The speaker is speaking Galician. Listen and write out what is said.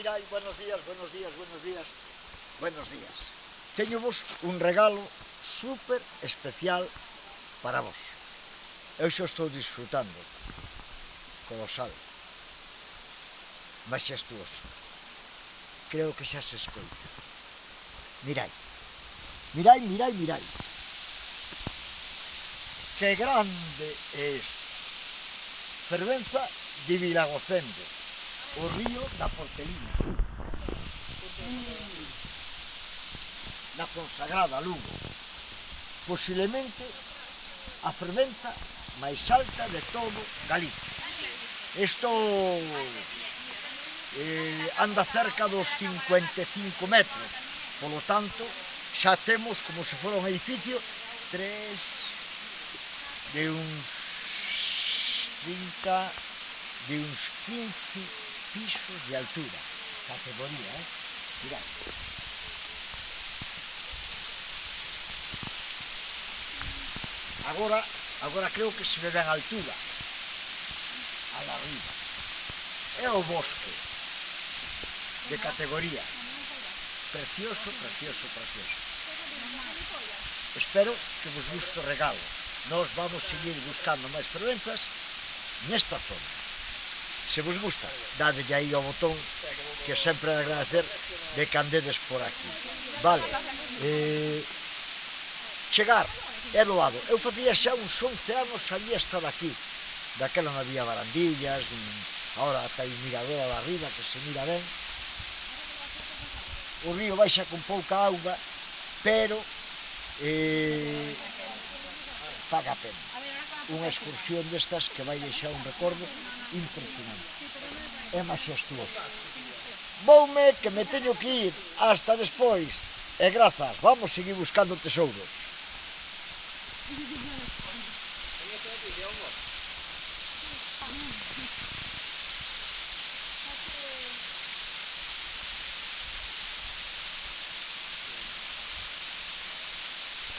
Mirai, buenos días, buenos días, buenos días. Buenos días. Teño vos un regalo super especial para vos. Eu xa estou disfrutando. Colosal. Maxestuoso. Creo que xa se escoita. Mirai. Mirai, mirai, mirai. Que grande é isto. Fervenza de Vilagocende, o río da Portelina. Na Fonsagrada, Lugo. Posiblemente a fervenza máis alta de todo Galicia. Isto anda cerca dos 55 metros, polo tanto, xa temos como se fora un edificio de uns 30, de uns 15 pisos de altura, categoría, mirad. Agora creo que se ve ben a altura, a la arriba. É o bosque, de categoría, precioso, precioso, precioso. Espero que vos guste o regalo. Nós vamos seguir buscando máis fervenzas nesta zona. Se vos gusta, dadelle aí ao botón, que sempre é de agradecer de que andedes por aquí. Vale, chegar é doado. Eu facía xa uns 11 anos había estado aquí. Daquela non había barandillas, agora ata hai un mirador a arriba que se mira ben. O río baixa con pouca auga, pero paga a pena. Unha excursión destas que vai deixar un recordo impresionante. É maxestuoso. Voume, que me teño que ir. Hasta despois. E grazas, vamos seguir buscando tesouros.